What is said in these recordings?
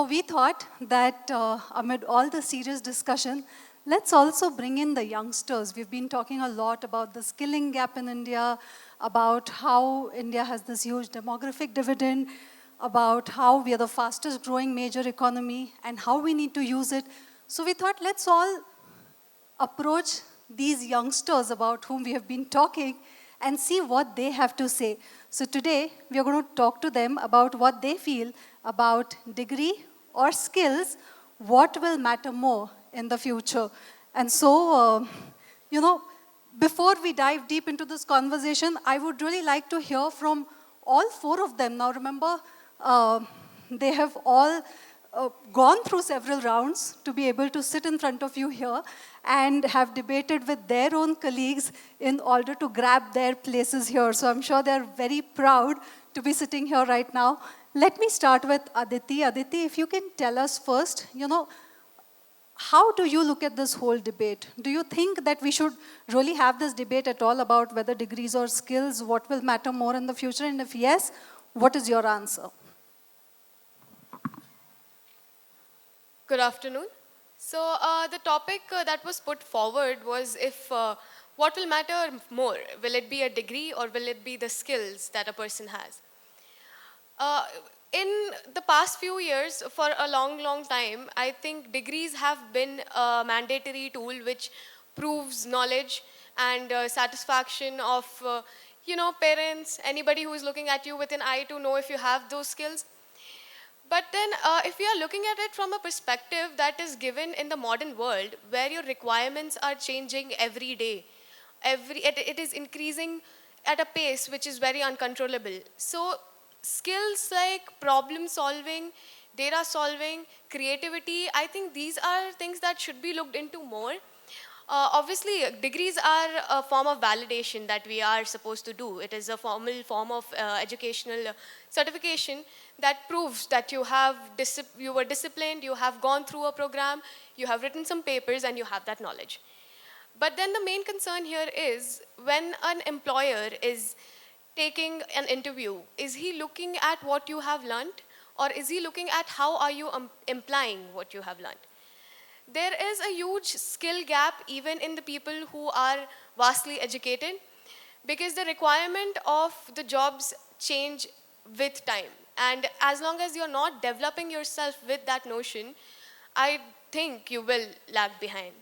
we thought that amid all the serious discussion, let's also bring in the youngsters. We've been talking a lot about the skilling gap in India, about how India has this huge demographic dividend, about how we are the fastest growing major economy and how we need to use it. So we thought, let's all approach these youngsters about whom we have been talking and see what they have to say. So today, we are going to talk to them about what they feel about degree or skills, what will matter more in the future. And so, before we dive deep into this conversation, I would really like to hear from all four of them. Now remember, they have all gone through several rounds to be able to sit in front of you here and have debated with their own colleagues in order to grab their places here. So I'm sure they're very proud to be sitting here right now. Let me start with Aditi. Aditi, if you can tell us first, how do you look at this whole debate? Do you think that we should really have this debate at all about whether degrees or skills, what will matter more in the future? And if yes, what is your answer? Good afternoon. So the topic that was put forward was if what will matter more? Will it be a degree or will it be the skills that a person has? In the past few years, for a long time, I think degrees have been a mandatory tool which proves knowledge and satisfaction of parents, anybody who is looking at you with an eye to know if you have those skills. But then if we are looking at it from a perspective that is given in the modern world, where your requirements are changing every day, it is increasing at a pace which is very uncontrollable. So skills like problem solving, data solving, creativity, I think these are things that should be looked into more. Obviously, degrees are a form of validation that we are supposed to do. It is a formal form of educational certification that proves that you were disciplined, you have gone through a program, you have written some papers, and you have that knowledge. But then the main concern here is when an employer is taking an interview, is he looking at what you have learned, or is he looking at how are you implying what you have learned? There is a huge skill gap even in the people who are vastly educated, because the requirement of the jobs change with time. And as long as you're not developing yourself with that notion, I think you will lag behind.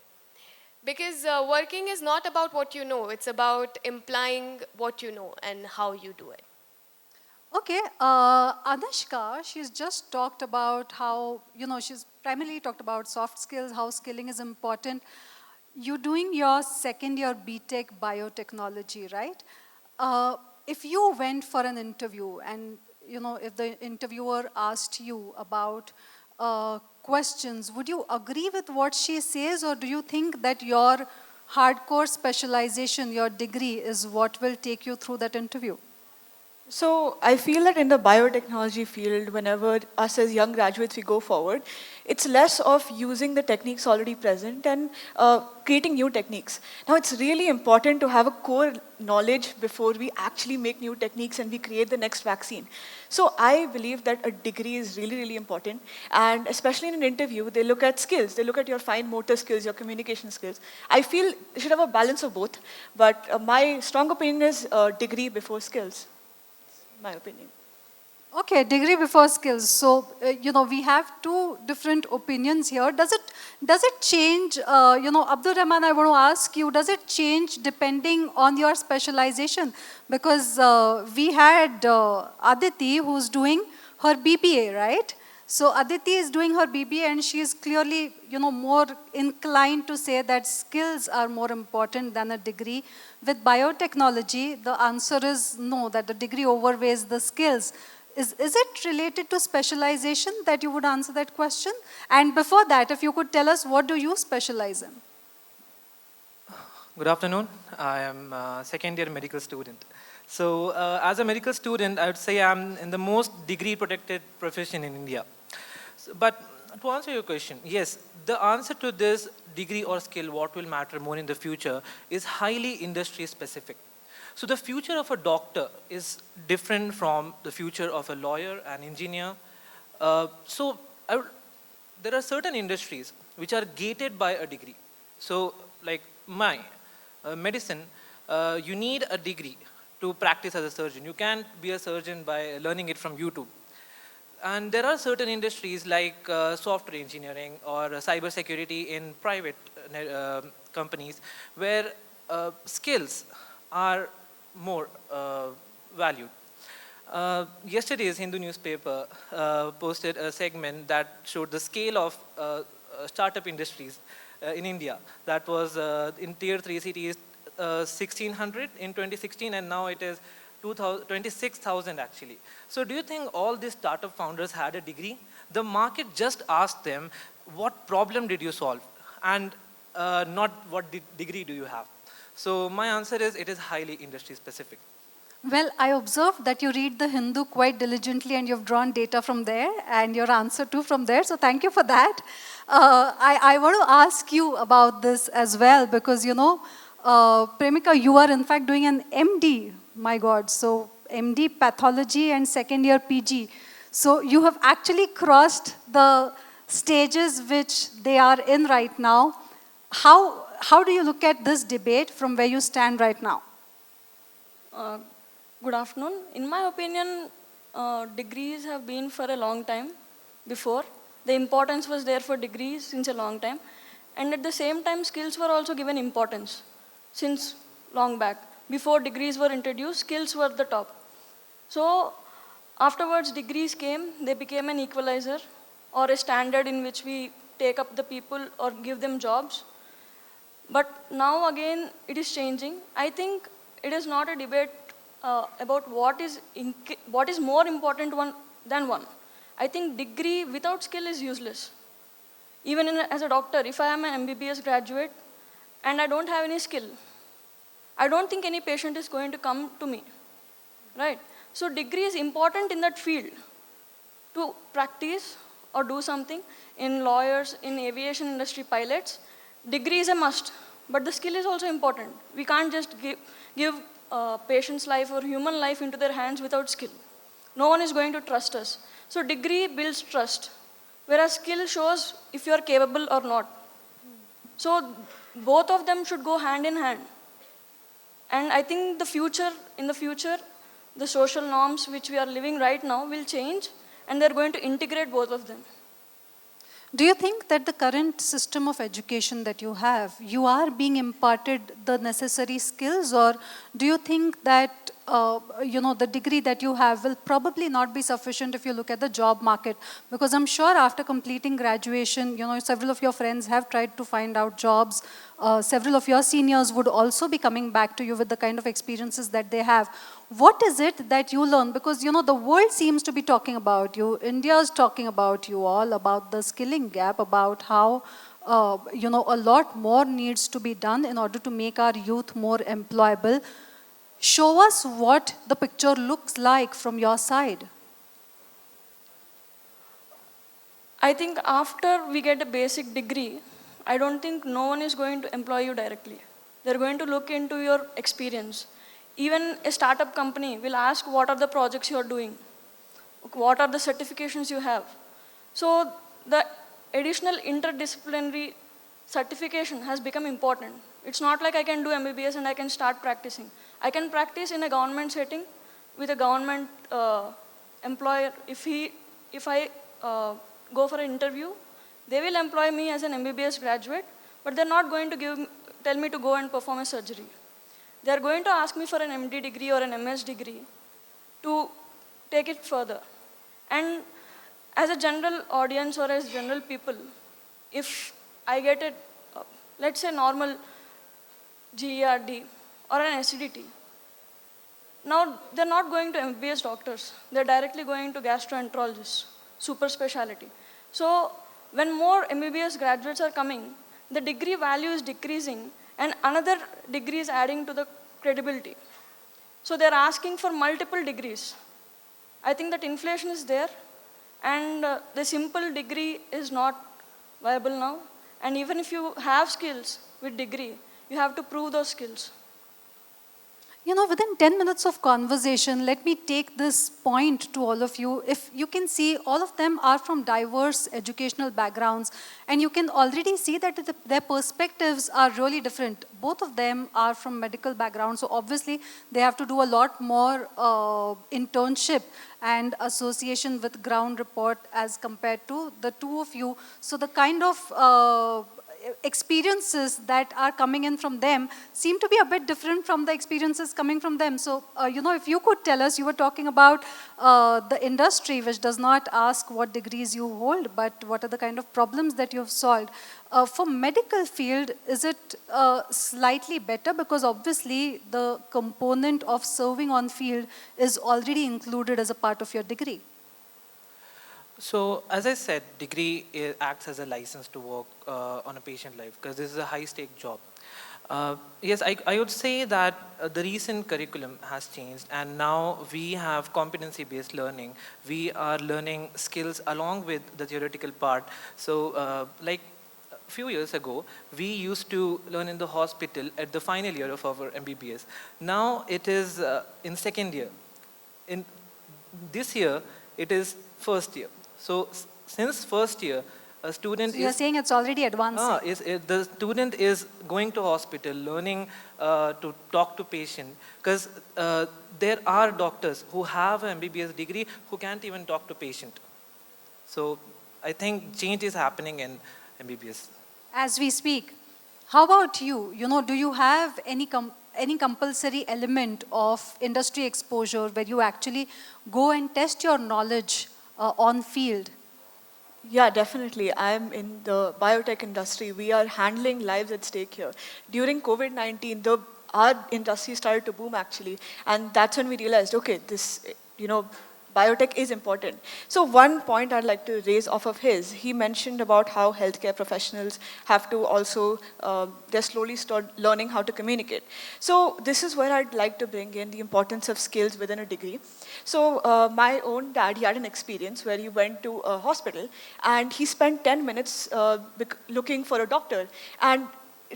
Because working is not about what you know, it's about implying what you know and how you do it. Okay, Anushka, she's just talked about how, she's primarily talked about soft skills, how skilling is important. You're doing your second year BTech biotechnology, right? If you went for an interview and, if the interviewer asked you about questions, would you agree with what she says, or do you think that your hardcore specialization, your degree, is what will take you through that interview? So I feel that in the biotechnology field, whenever us as young graduates, we go forward, it's less of using the techniques already present and creating new techniques. Now, it's really important to have a core knowledge before we actually make new techniques and we create the next vaccine. So I believe that a degree is really, really important. And especially in an interview, they look at skills. They look at your fine motor skills, your communication skills. I feel they should have a balance of both. But my strong opinion is degree before skills. My opinion. Okay, degree before skills. So, we have two different opinions here. Does it change, Abdul Rahman, I want to ask you, does it change depending on your specialization? Because we had Aditi who's doing her BBA, right? So Aditi is doing her BBA and she is clearly, more inclined to say that skills are more important than a degree. With biotechnology, the answer is no, that the degree overweighs the skills. Is it related to specialization that you would answer that question? And before that, if you could tell us, what do you specialize in? Good afternoon. I am a second year medical student. So as a medical student, I would say I'm in the most degree protected profession in India. But to answer your question, yes, the answer to this degree or skill, what will matter more in the future, is highly industry specific. So the future of a doctor is different from the future of a lawyer, an engineer. So there are certain industries which are gated by a degree. So like medicine, you need a degree to practice as a surgeon. You can't be a surgeon by learning it from YouTube. And there are certain industries like software engineering or cyber security in private companies where skills are more valued. Yesterday's Hindu newspaper posted a segment that showed the scale of startup industries in India. That was in tier 3 cities, 1600 in 2016, and now it is 26,000 actually. So do you think all these startup founders had a degree? The market just asked them, what problem did you solve? And not what degree do you have? So my answer is, it is highly industry specific. Well, I observed that you read the Hindu quite diligently and you've drawn data from there and your answer too from there. So thank you for that. I want to ask you about this as well because, you know, Premika, you are in fact doing an MD, my God. So MD pathology and second year PG. So you have actually crossed the stages which they are in right now. How do you look at this debate from where you stand right now? Good afternoon. In my opinion, degrees have been for a long time before. The importance was there for degrees since a long time. And at the same time, skills were also given importance since long back. Before degrees were introduced, skills were the top. So afterwards, degrees came, they became an equalizer or a standard in which we take up the people or give them jobs. But now again, it is changing. I think it is not a debate about what is more important than one. I think degree without skill is useless. Even as a doctor, if I am an MBBS graduate and I don't have any skill, I don't think any patient is going to come to me, right? So degree is important in that field to practice or do something. In lawyers, in aviation industry pilots, degree is a must, but the skill is also important. We can't just give patient's life or human life into their hands without skill. No one is going to trust us. So degree builds trust, whereas skill shows if you are capable or not. So both of them should go hand in hand. And I think in the future, the social norms which we are living right now will change, and they're going to integrate both of them. Do you think that the current system of education that you have, you are being imparted the necessary skills, or do you think that the degree that you have will probably not be sufficient if you look at the job market? Because I'm sure after completing graduation, several of your friends have tried to find out jobs. Several of your seniors would also be coming back to you with the kind of experiences that they have. What is it that you learn? Because, the world seems to be talking about you. India is talking about you all, about the skilling gap, about how, a lot more needs to be done in order to make our youth more employable. Show us what the picture looks like from your side. I think after we get a basic degree, I don't think no one is going to employ you directly. They're going to look into your experience. Even a startup company will ask what are the projects you are doing, what are the certifications you have. So the additional interdisciplinary certification has become important. It's not like I can do MBBS and I can start practicing. I can practice in a government setting with a government employer. If I go for an interview, they will employ me as an MBBS graduate, but they're not going to tell me to go and perform a surgery. They're going to ask me for an MD degree or an MS degree to take it further. And as a general audience or as general people, if I get it, let's say normal GERD or an acidity, now they're not going to MBBS doctors. They're directly going to gastroenterologists, super specialty. So when more MBBS graduates are coming, the degree value is decreasing and another degree is adding to the credibility. So they're asking for multiple degrees. I think that inflation is there and the simple degree is not viable now. And even if you have skills with degree, you have to prove those skills. You know, within 10 minutes of conversation, let me take this point to all of you. If you can see, all of them are from diverse educational backgrounds, and you can already see that their perspectives are really different. Both of them are from medical backgrounds, so obviously they have to do a lot more internship and association with ground report as compared to the two of you. So the kind of experiences that are coming in from them seem to be a bit different from the experiences coming from them. So, you know, if you could tell us, you were talking about the industry, which does not ask what degrees you hold, but what are the kind of problems that you've solved. For medical field, is it slightly better? Because obviously the component of serving on field is already included as a part of your degree. So, as I said, degree acts as a license to work on a patient life because this is a high-stake job. Yes, I would say that the recent curriculum has changed, and now we have competency-based learning. We are learning skills along with the theoretical part. So, like a few years ago, we used to learn in the hospital at the final year of our MBBS. Now it is in second year. In this year, it is first year. So since first year, a student So you're saying it's already advanced. the student is going to hospital, learning to talk to patient, because there are doctors who have an MBBS degree who can't even talk to patient. So I think change is happening in MBBS. As we speak, how about you? You know, do you have any compulsory element of industry exposure where you actually go and test your knowledge on field? Yeah, definitely. I'm in the biotech industry. We are handling lives at stake here. During COVID-19, our industry started to boom actually. And that's when we realized, okay, this, biotech is important. So one point I'd like to raise off of he mentioned about how healthcare professionals have to also, they're slowly start learning how to communicate. So this is where I'd like to bring in the importance of skills within a degree. So my own dad, he had an experience where he went to a hospital and he spent 10 minutes looking for a doctor, and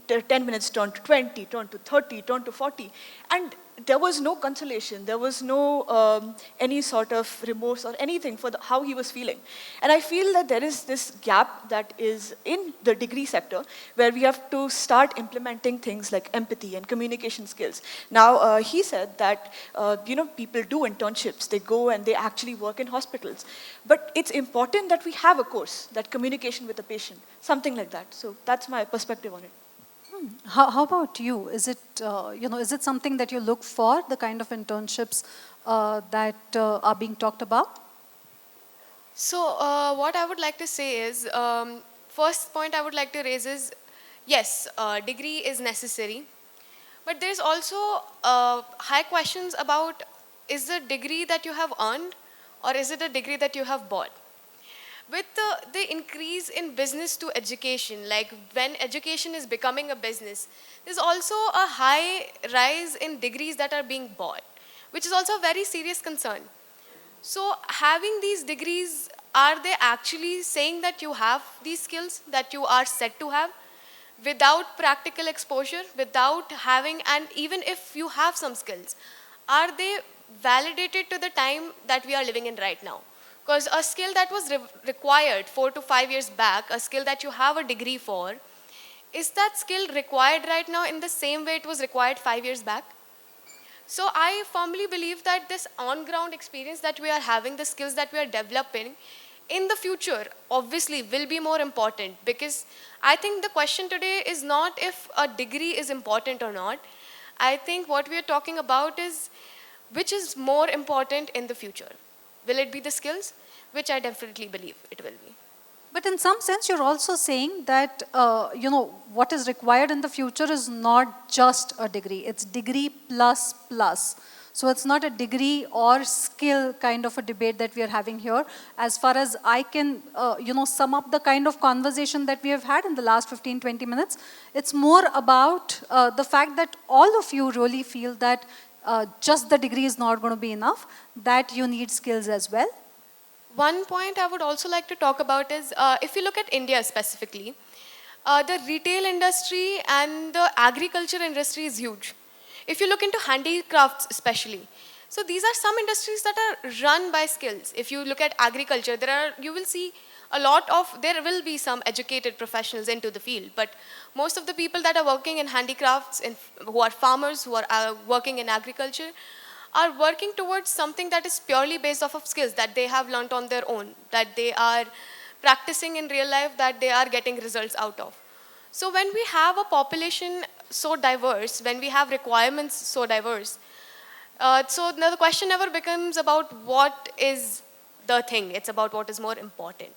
10 minutes turned to 20, turned to 30, turned to 40. And there was no consolation. There was no any sort of remorse or anything for how he was feeling. And I feel that there is this gap that is in the degree sector where we have to start implementing things like empathy and communication skills. Now, he said that, people do internships. They go and they actually work in hospitals. But it's important that we have a course, that communication with the patient, something like that. So that's my perspective on it. How about you? Is it, is it something that you look for, the kind of internships that are being talked about? So what I would like to say is, first point I would like to raise is, yes, degree is necessary, but there's also high questions about, is the degree that you have earned or is it a degree that you have bought? With the increase in business to education, like when education is becoming a business, there's also a high rise in degrees that are being bought, which is also a very serious concern. So having these degrees, are they actually saying that you have these skills that you are set to have without practical exposure, without having, and even if you have some skills, are they validated to the time that we are living in right now? Because a skill that was required 4 to 5 years back, a skill that you have a degree for, is that skill required right now in the same way it was required 5 years back? So I firmly believe that this on-ground experience that we are having, the skills that we are developing, in the future, obviously, will be more important. Because I think the question today is not if a degree is important or not. I think what we are talking about is which is more important in the future. Will it be the skills? Which I definitely believe it will be. But in some sense, you're also saying that, what is required in the future is not just a degree. It's degree plus plus. So it's not a degree or skill kind of a debate that we are having here. As far as I can, sum up the kind of conversation that we have had in the last 15, 20 minutes, it's more about the fact that all of you really feel that just the degree is not going to be enough, that you need skills as well. One point I would also like to talk about is, if you look at India specifically, the retail industry and the agriculture industry is huge. If you look into handicrafts especially, so these are some industries that are run by skills. If you look at agriculture, you will see there will be some educated professionals into the field, but most of the people that are working in handicrafts, who are farmers, who are working in agriculture, are working towards something that is purely based off of skills that they have learnt on their own, that they are practicing in real life, that they are getting results out of. So when we have a population so diverse, when we have requirements so diverse, so now the question never becomes about what is the thing, it's about what is more important.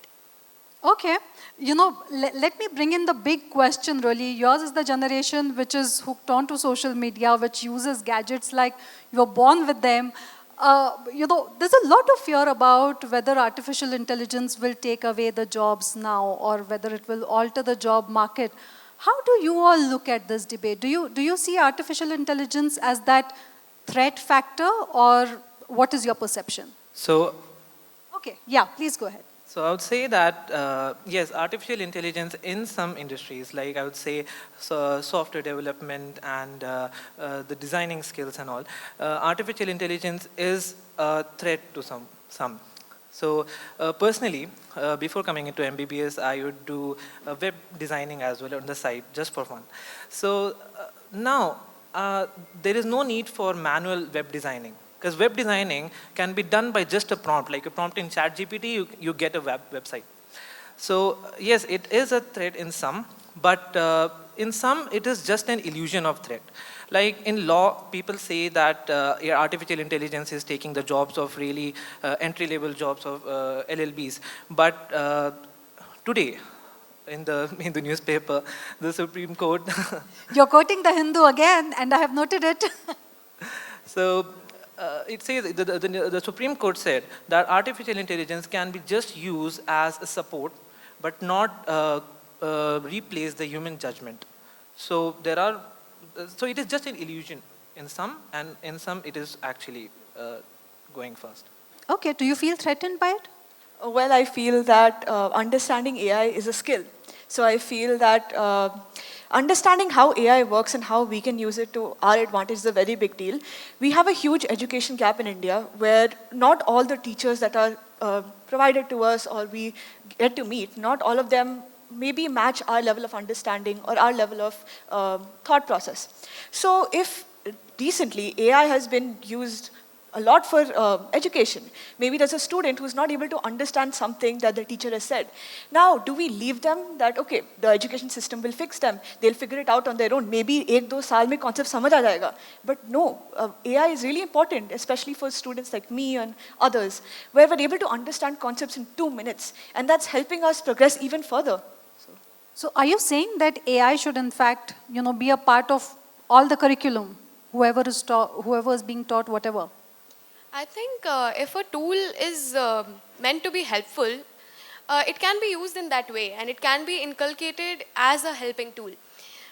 Okay, let me bring in the big question really. Yours is the generation which is hooked onto social media, which uses gadgets like you're born with them. There's a lot of fear about whether artificial intelligence will take away the jobs now or whether it will alter the job market. How do you all look at this debate? Do you see artificial intelligence as that threat factor, or what is your perception? So, Okay, yeah, please go ahead. So I would say that, yes, artificial intelligence in some industries, like I would say software development and the designing skills and all, artificial intelligence is a threat to some. So personally, before coming into MBBS, I would do web designing as well on the side, just for fun. So now, there is no need for manual web designing. Because web designing can be done by just a prompt, like a prompt in ChatGPT, you get a website. So yes, it is a threat in some, but in some it is just an illusion of threat. Like in law, people say that artificial intelligence is taking the jobs of really entry-level jobs of LLBs. But today, in the newspaper, the Supreme Court. You're quoting the Hindu again, and I have noted it. So it says the Supreme Court said that artificial intelligence can be just used as a support, but not replace the human judgment. So so it is just an illusion in some, and in some it is actually going fast. Okay, do you feel threatened by it? Well, I feel that understanding AI is a skill. So I feel that understanding how AI works and how we can use it to our advantage is a very big deal. We have a huge education gap in India where not all the teachers that are provided to us or we get to meet, not all of them maybe match our level of understanding or our level of thought process. So if recently AI has been used a lot for education. Maybe there's a student who's not able to understand something that the teacher has said. Now, do we leave them that, okay, the education system will fix them, they'll figure it out on their own, maybe 1-2 साल में concept समझ आ जाएगा. But no, AI is really important, especially for students like me and others, where we're able to understand concepts in 2 minutes, and that's helping us progress even further. So are you saying that AI should in fact, be a part of all the curriculum, whoever is being taught whatever? I think if a tool is meant to be helpful, it can be used in that way, and it can be inculcated as a helping tool.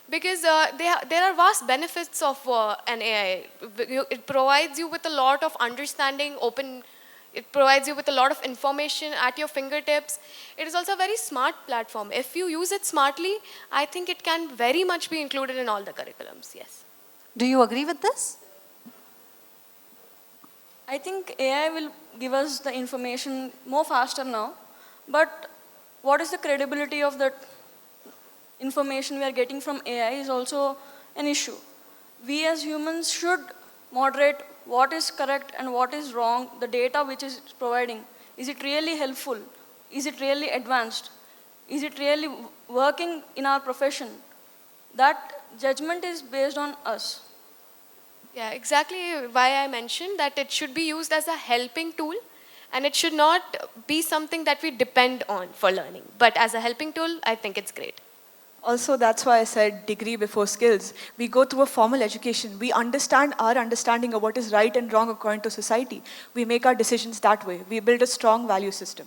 Because there are vast benefits of an AI. It provides you with a lot of understanding, it provides you with a lot of information at your fingertips. It is also a very smart platform. If you use it smartly, I think it can very much be included in all the curriculums, yes. Do you agree with this? I think AI will give us the information more faster now, but what is the credibility of that information we are getting from AI is also an issue. We as humans should moderate what is correct and what is wrong, the data which is providing. Is it really helpful? Is it really advanced? Is it really working in our profession? That judgment is based on us. Yeah, exactly why I mentioned that it should be used as a helping tool, and it should not be something that we depend on for learning. But as a helping tool, I think it's great. Also, that's why I said degree before skills. We go through a formal education. We understand our understanding of what is right and wrong according to society. We make our decisions that way. We build a strong value system.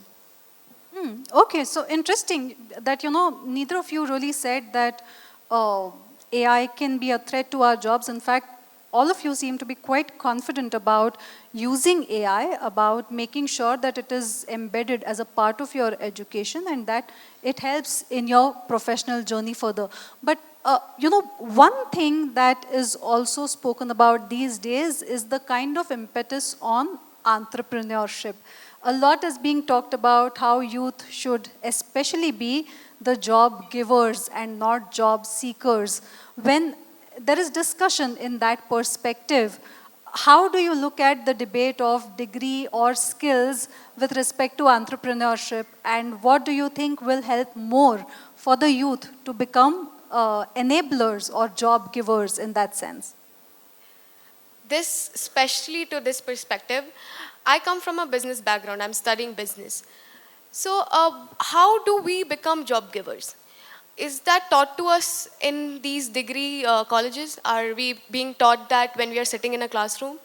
Okay, so interesting that, neither of you really said that AI can be a threat to our jobs. In fact, all of you seem to be quite confident about using AI, about making sure that it is embedded as a part of your education and that it helps in your professional journey further. But one thing that is also spoken about these days is the kind of impetus on entrepreneurship. A lot is being talked about how youth should especially be the job givers and not job seekers. When there is discussion in that perspective, how do you look at the debate of degree or skills with respect to entrepreneurship, and what do you think will help more for the youth to become enablers or job givers in that sense? This, especially to this perspective, I come from a business background. I'm studying business. So, how do we become job givers? Is that taught to us in these degree colleges? Are we being taught that when we are sitting in a classroom?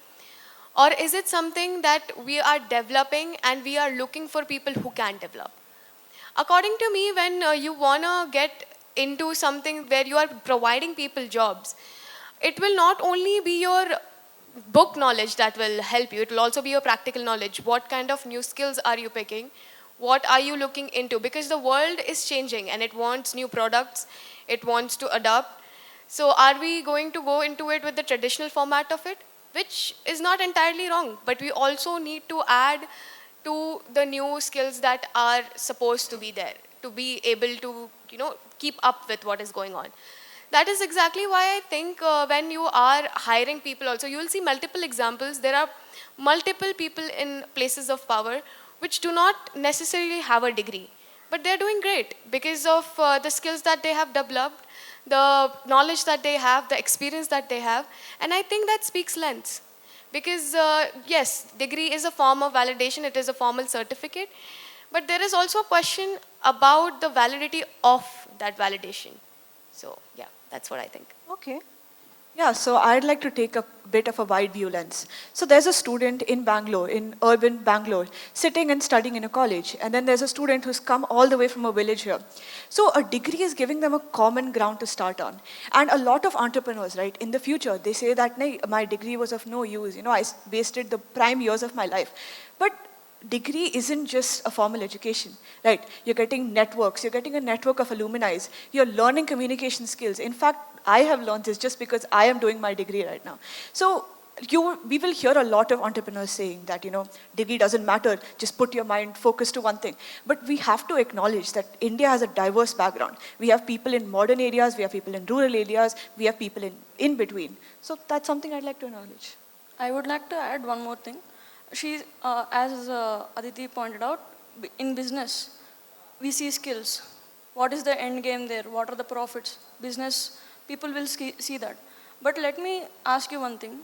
Or is it something that we are developing and we are looking for people who can develop? According to me, when you want to get into something where you are providing people jobs, it will not only be your book knowledge that will help you, it will also be your practical knowledge. What kind of new skills are you picking? What are you looking into? Because the world is changing and it wants new products, it wants to adapt. So are we going to go into it with the traditional format of it? Which is not entirely wrong, but we also need to add to the new skills that are supposed to be there to be able to, keep up with what is going on. That is exactly why I think when you are hiring people also, you will see multiple examples. There are multiple people in places of power which do not necessarily have a degree, but they're doing great because of the skills that they have developed, the knowledge that they have, the experience that they have. And I think that speaks lengths. Because yes, degree is a form of validation, it is a formal certificate, but there is also a question about the validity of that validation. So yeah, that's what I think. Okay. Yeah, so I'd like to take a bit of a wide view lens. So there's a student in Bangalore, in urban Bangalore, sitting and studying in a college. And then there's a student who's come all the way from a village here. So a degree is giving them a common ground to start on. And a lot of entrepreneurs, right, in the future, they say that my degree was of no use. I wasted the prime years of my life. But degree isn't just a formal education, right? You're getting networks, you're getting a network of alumni, you're learning communication skills. In fact, I have learned this just because I am doing my degree right now. So we will hear a lot of entrepreneurs saying that, degree doesn't matter, just put your mind focused to one thing. But we have to acknowledge that India has a diverse background. We have people in modern areas, we have people in rural areas, we have people in between. So that's something I'd like to acknowledge. I would like to add one more thing. As Aditi pointed out, in business, we see skills. What is the end game there? What are the profits? Business people will see that. But let me ask you one thing.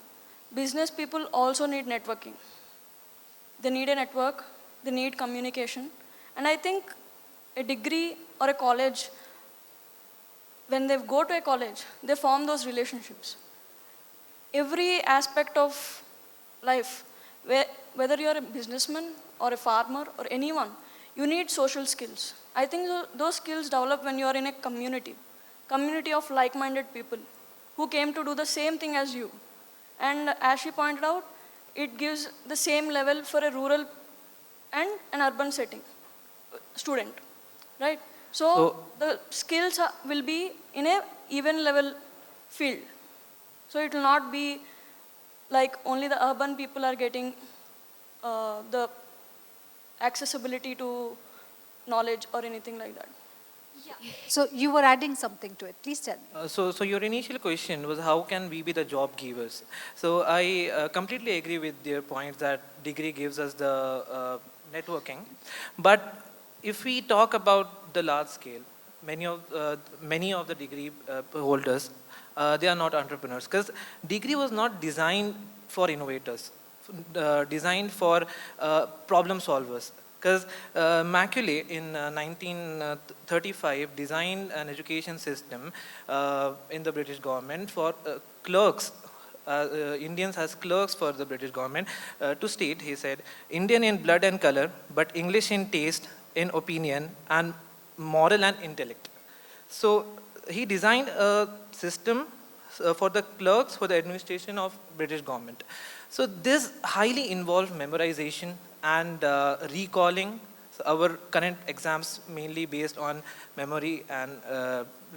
Business people also need networking. They need a network, they need communication. And I think a degree or a college, when they go to a college, they form those relationships. Every aspect of life, whether you're a businessman or a farmer or anyone, you need social skills. I think those skills develop when you are in a community of like-minded people who came to do the same thing as you. And as she pointed out, it gives the same level for a rural and an urban setting student, right? So the skills will be in a even level field. So it will not be like only the urban people are getting the accessibility to knowledge or anything like that. Yeah. So you were adding something to it. Please tell me. So your initial question was how can we be the job givers? So I completely agree with your point that degree gives us the networking. But if we talk about the large scale, many of the degree holders, they are not entrepreneurs because degree was not designed for innovators, designed for problem solvers. Because Macaulay in 1935 designed an education system in the British government for clerks, Indians as clerks for the British government, to state, he said, Indian in blood and color, but English in taste, in opinion, and moral and intellect. So he designed a system for the clerks for the administration of British government. So this highly involved memorization and recalling. So our current exams mainly based on memory and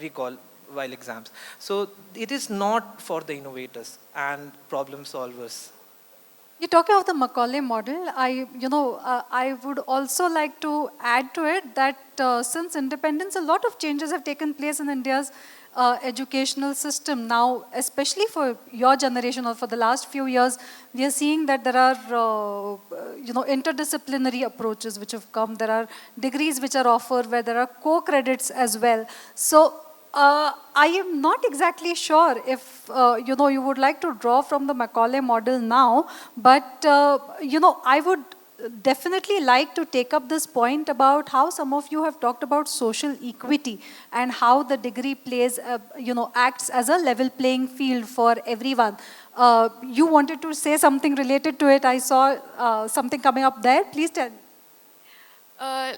recall while exams. So it is not for the innovators and problem solvers. You're talking of the Macaulay model. I would also like to add to it that since independence, a lot of changes have taken place in India's educational system. Now, especially for your generation or for the last few years, we are seeing that there are, interdisciplinary approaches which have come. There are degrees which are offered where there are co-credits as well. So, I am not exactly sure if you would like to draw from the Macaulay model now, but I would definitely like to take up this point about how some of you have talked about social equity and how the degree plays, acts as a level playing field for everyone. You wanted to say something related to it. I saw something coming up there. Please tell me.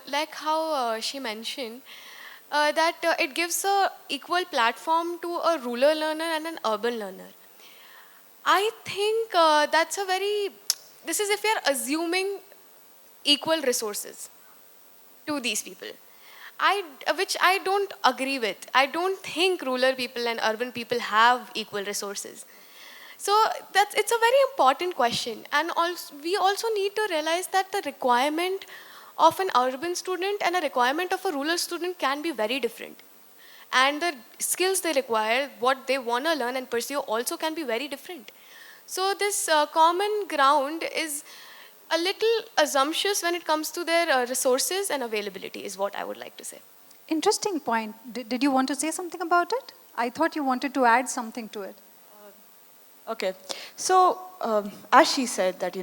Like how she mentioned, that it gives a equal platform to a rural learner and an urban learner. I think that's a very, this is if we are assuming equal resources to these people. Which I don't agree with. I don't think rural people and urban people have equal resources. So it's a very important question. And also, we also need to realize that the requirement of an urban student and a requirement of a rural student can be very different. And the skills they require, what they want to learn and pursue also can be very different. So this common ground is a little assumptuous when it comes to their resources and availability is what I would like to say. Interesting point. Did you want to say something about it? I thought you wanted to add something to it. Okay, so as she said that,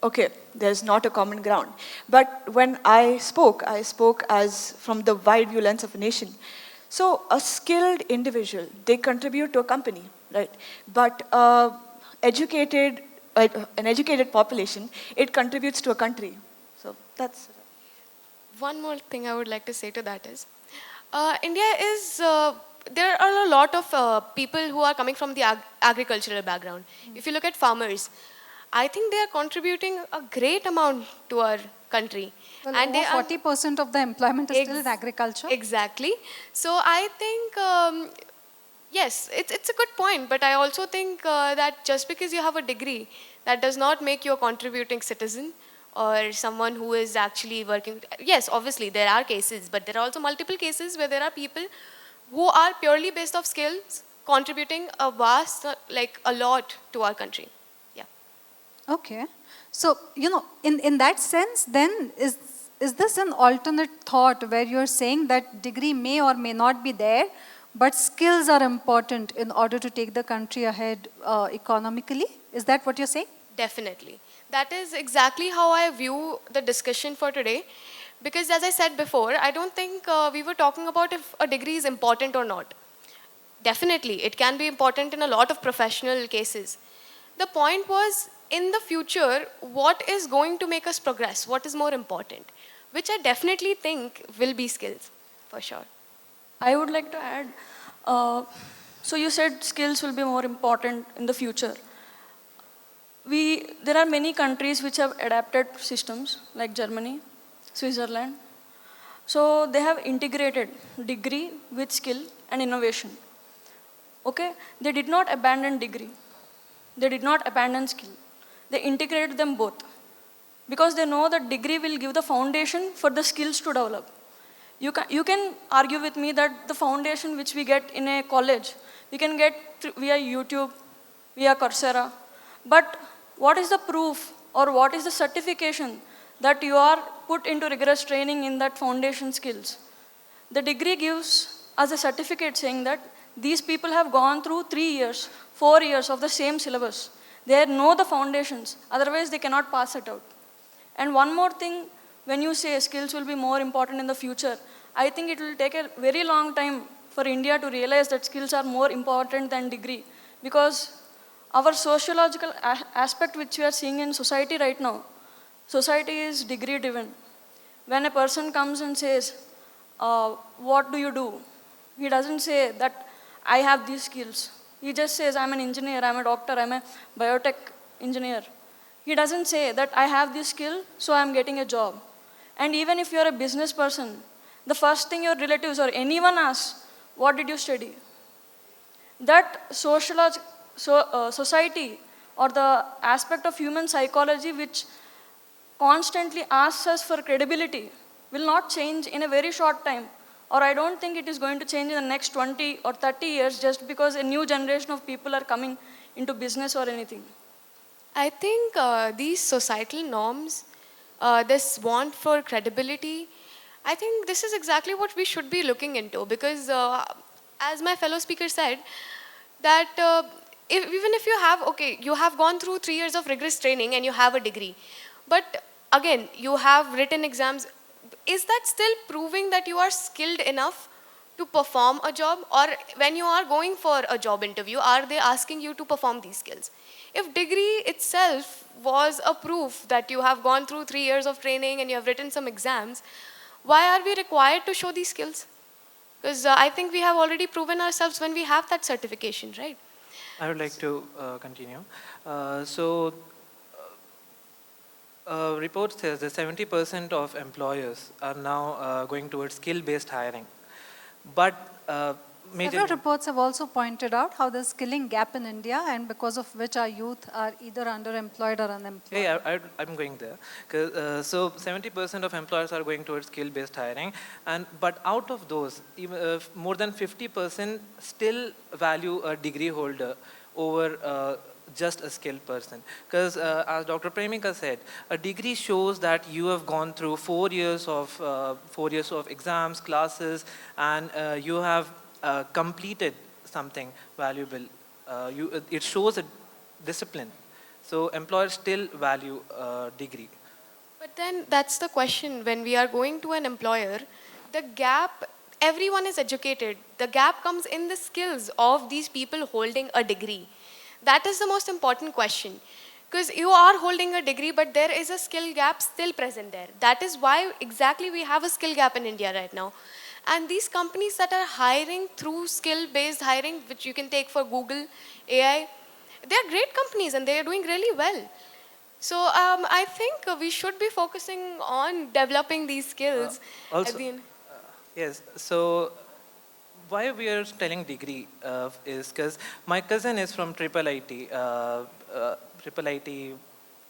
okay, there's not a common ground. But when I spoke as from the wide view lens of a nation. So a skilled individual, they contribute to a company, right? But an educated population, it contributes to a country. So that's... One more thing I would like to say to that is, India is, there are a lot of people who are coming from the agricultural background. If you look at farmers, I think they are contributing a great amount to our country. Well, and they over 40% of the employment is still in agriculture. Exactly. So I think, yes, it's a good point, but I also think that just because you have a degree, that does not make you a contributing citizen or someone who is actually working. Yes, obviously there are cases, but there are also multiple cases where there are people who are purely based off skills, contributing a vast, like a lot to our country. Yeah. Okay. So, in that sense, then, is this an alternate thought where you're saying that degree may or may not be there, but skills are important in order to take the country ahead economically? Is that what you're saying? Definitely. That is exactly how I view the discussion for today. Because as I said before, I don't think we were talking about if a degree is important or not. Definitely, it can be important in a lot of professional cases. The point was, in the future, what is going to make us progress? What is more important? Which I definitely think will be skills, for sure. I would like to add, so you said skills will be more important in the future. There are many countries which have adapted systems like Germany, Switzerland. So they have integrated degree with skill and innovation. Okay, they did not abandon degree. They did not abandon skill. They integrated them both because they know that degree will give the foundation for the skills to develop. You can argue with me that the foundation which we get in a college, we can get via YouTube, via Coursera. But what is the proof or what is the certification that you are put into rigorous training in that foundation skills? The degree gives us a certificate saying that these people have gone through 3 years, 4 years of the same syllabus. They know the foundations, otherwise they cannot pass it out. And one more thing, when you say skills will be more important in the future, I think it will take a very long time for India to realize that skills are more important than degree. Because our sociological aspect which we are seeing in society right now, society is degree driven. When a person comes and says, what do you do? He doesn't say that I have these skills. He just says, I'm an engineer, I'm a doctor, I'm a biotech engineer. He doesn't say that I have this skill, so I'm getting a job. And even if you're a business person, the first thing your relatives or anyone asks, what did you study? That society or the aspect of human psychology which constantly asks us for credibility will not change in a very short time. Or I don't think it is going to change in the next 20 or 30 years just because a new generation of people are coming into business or anything. I think these societal norms, this want for credibility, I think this is exactly what we should be looking into because, as my fellow speaker said, that even if you have, okay, you have gone through 3 years of rigorous training and you have a degree, but again, you have written exams, is that still proving that you are skilled enough to perform a job? Or when you are going for a job interview, are they asking you to perform these skills? If degree itself was a proof that you have gone through 3 years of training and you have written some exams, why are we required to show these skills? Because I think we have already proven ourselves when we have that certification, right? I would like to continue. So, report says that 70% of employers are now going towards skill-based hiring. But Several reports have also pointed out how there's skilling gap in India, and because of which our youth are either underemployed or unemployed. Yeah, I'm going there. So 70% of employers are going towards skill-based hiring, but out of those, even, more than 50% still value a degree holder over just a skilled person. Because as Dr. Premika said, a degree shows that you have gone through 4 years of exams, classes, and you have completed something valuable. It shows a discipline. So employers still value degree. But then that's the question. When we are going to an employer, the gap, everyone is educated. The gap comes in the skills of these people holding a degree. That is the most important question. Because you are holding a degree, but there is a skill gap still present there. That is why exactly we have a skill gap in India right now. And these companies that are hiring through skill-based hiring, which you can take for Google, AI, they are great companies and they are doing really well. So I think we should be focusing on developing these skills. Also, yes, so why we are telling degree is because my cousin is from Triple IT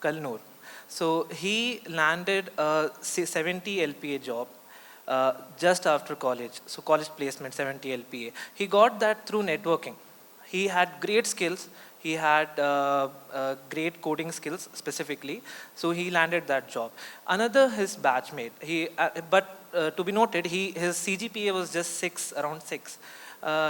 Kalnur. So he landed a 70 LPA job just after college. So college placement, 70 LPA. He got that through networking. He had great skills. He had great coding skills specifically. So he landed that job. Another, his batchmate, to be noted, his CGPA was just around 6.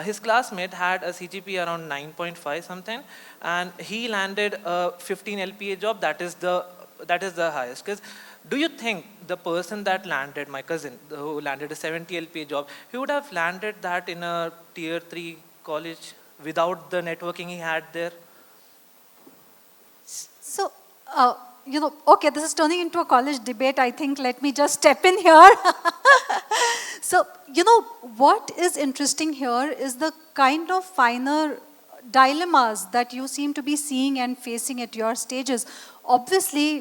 His classmate had a CGPA around 9.5 something, and he landed a 15 LPA job. That is the highest. Because do you think the person that landed, my cousin, who landed a 70 LPA job, he would have landed that in a tier 3 college without the networking he had there? So, okay, this is turning into a college debate, I think. Let me just step in here. So, what is interesting here is the kind of finer dilemmas that you seem to be seeing and facing at your stages. Obviously,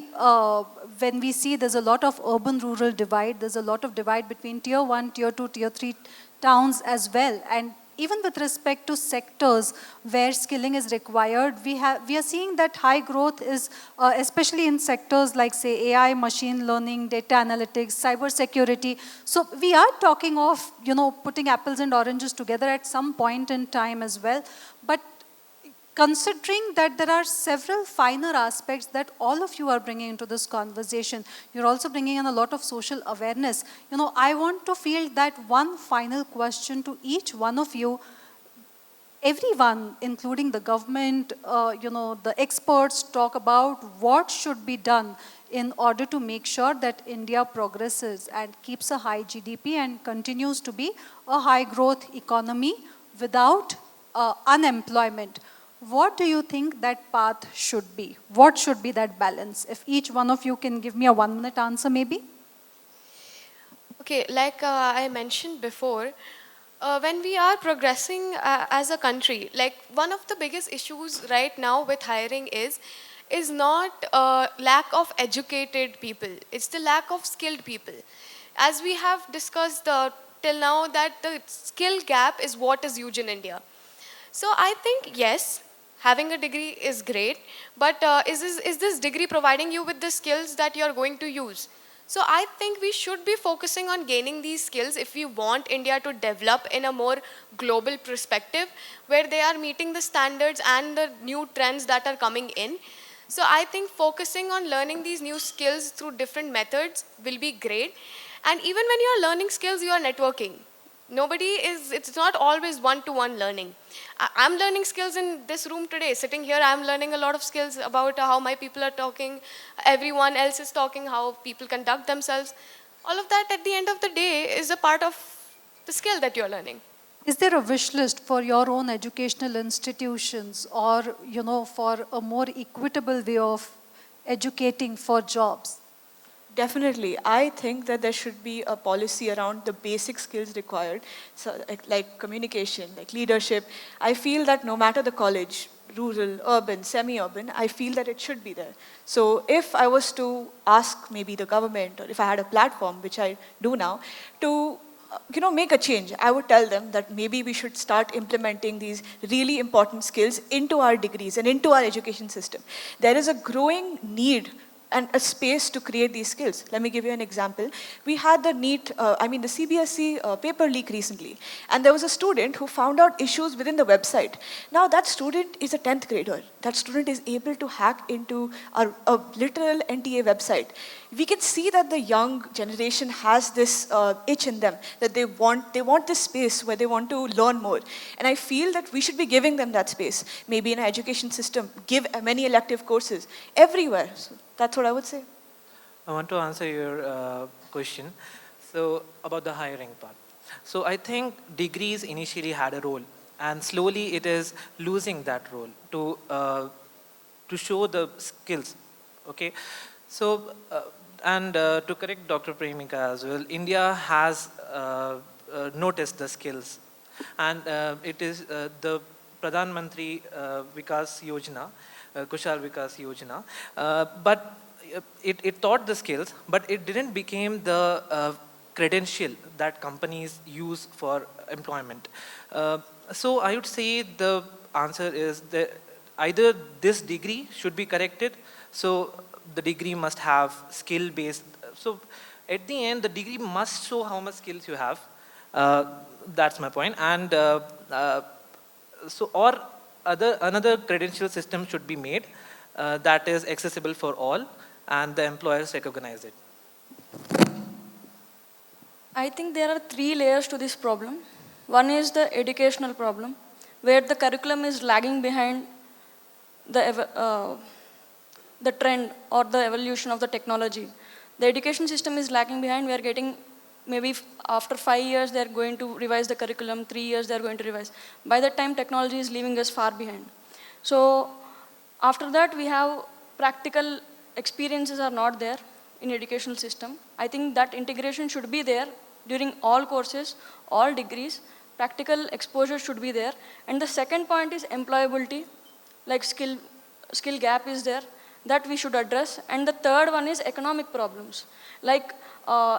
when we see there's a lot of urban-rural divide, there's a lot of divide between tier 1, tier 2, tier 3 towns as well. And even with respect to sectors where skilling is required, we are seeing that high growth is, especially in sectors like, say, AI, machine learning, data analytics, cyber security. So we are talking of, putting apples and oranges together at some point in time as well. But considering that there are several finer aspects that all of you are bringing into this conversation, you're also bringing in a lot of social awareness. I want to field that one final question to each one of you. Everyone, including the government, the experts, talk about what should be done in order to make sure that India progresses and keeps a high GDP and continues to be a high growth economy without unemployment. What do you think that path should be? What should be that balance? If each one of you can give me a 1-minute answer, maybe? Okay, like I mentioned before, when we are progressing as a country, like one of the biggest issues right now with hiring is not lack of educated people. It's the lack of skilled people. As we have discussed till now, that the skill gap is what is huge in India. So I think yes, having a degree is great, but is this degree providing you with the skills that you are going to use? So I think we should be focusing on gaining these skills if we want India to develop in a more global perspective, where they are meeting the standards and the new trends that are coming in. So I think focusing on learning these new skills through different methods will be great. And even when you are learning skills, you are networking. It's not always one-to-one learning. I'm learning skills in this room today. Sitting here, I'm learning a lot of skills about how my people are talking, everyone else is talking, how people conduct themselves. All of that at the end of the day is a part of the skill that you're learning. Is there a wish list for your own educational institutions, or, for a more equitable way of educating for jobs? Definitely. I think that there should be a policy around the basic skills required, so like communication, like leadership. I feel that no matter the college, rural, urban, semi-urban, I feel that it should be there. So if I was to ask maybe the government, or if I had a platform, which I do now, to make a change, I would tell them that maybe we should start implementing these really important skills into our degrees and into our education system. There is a growing need and a space to create these skills. Let me give you an example. We had the the CBSE paper leak recently, and there was a student who found out issues within the website. Now that student is a 10th grader. That student is able to hack into a literal NTA website. We can see that the young generation has this itch in them, that they want this space where they want to learn more. And I feel that we should be giving them that space. Maybe in our education system, give many elective courses everywhere. So that's what I would say. I want to answer your question. So about the hiring part. So I think degrees initially had a role, and slowly it is losing that role to show the skills. Okay, so to correct Dr. Premika as well, India has noticed the skills, and it is the Pradhan Mantri Vikas Yojana, Kushal Vikas Yojana, but it taught the skills, but it didn't become the credential that companies use for employment. So I would say the answer is that either this degree should be corrected, so the degree must have skill-based. So at the end, the degree must show how much skills you have. That's my point. And or another credential system should be made that is accessible for all, and the employers recognize it. I think there are 3 layers to this problem. One is the educational problem, where the curriculum is lagging behind the trend or the evolution of the technology. The education system is lagging behind. We are getting, maybe after 5 years, they are going to revise the curriculum, 3 years they are going to revise. By that time, technology is leaving us far behind. So after that, we have practical experiences are not there in educational system. I think that integration should be there during all courses, all degrees. Practical exposure should be there. And the second point is employability, like skill gap is there, that we should address. And the third one is economic problems, like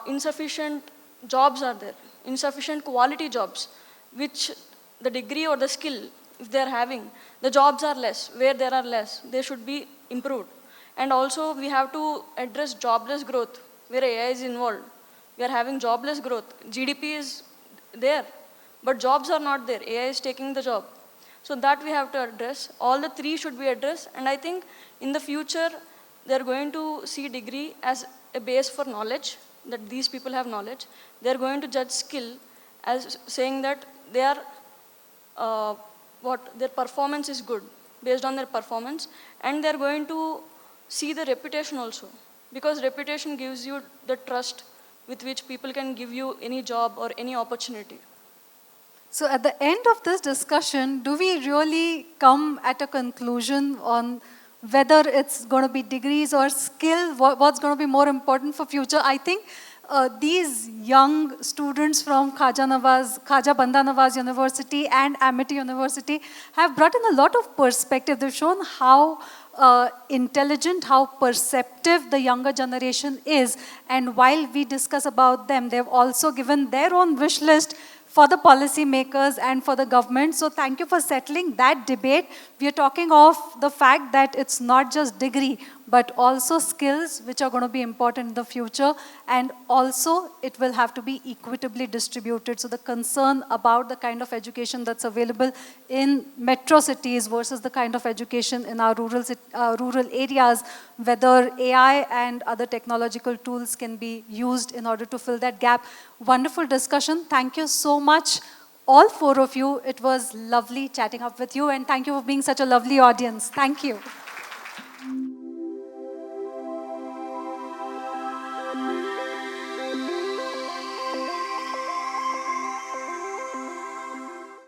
insufficient jobs are there, insufficient quality jobs, which the degree or the skill, if they are having, the jobs are less. Where there are less, they should be improved. And also we have to address jobless growth, where AI is involved. We are having jobless growth. GDP is there, but jobs are not there. AI is taking the job. So that we have to address. All the 3 should be addressed. And I think in the future, they're going to see degree as a base for knowledge, that these people have knowledge. They're going to judge skill as saying that they are, their performance is good, based on their performance. And they're going to see the reputation also, because reputation gives you the trust with which people can give you any job or any opportunity. So at the end of this discussion, do we really come at a conclusion on whether it's going to be degrees or skill, what's going to be more important for future? I think these young students from Khaja Banda Nawaz University and Amity University have brought in a lot of perspective. They've shown how intelligent, how perceptive the younger generation is. And while we discuss about them, they've also given their own wish list for the policymakers and for the government. So thank you for settling that debate. We are talking of the fact that it's not just degree, but also skills which are going to be important in the future, and also it will have to be equitably distributed. So the concern about the kind of education that's available in metro cities versus the kind of education in our rural areas, whether AI and other technological tools can be used in order to fill that gap. Wonderful discussion. Thank you so much, all four of you. It was lovely chatting up with you, and thank you for being such a lovely audience. Thank you.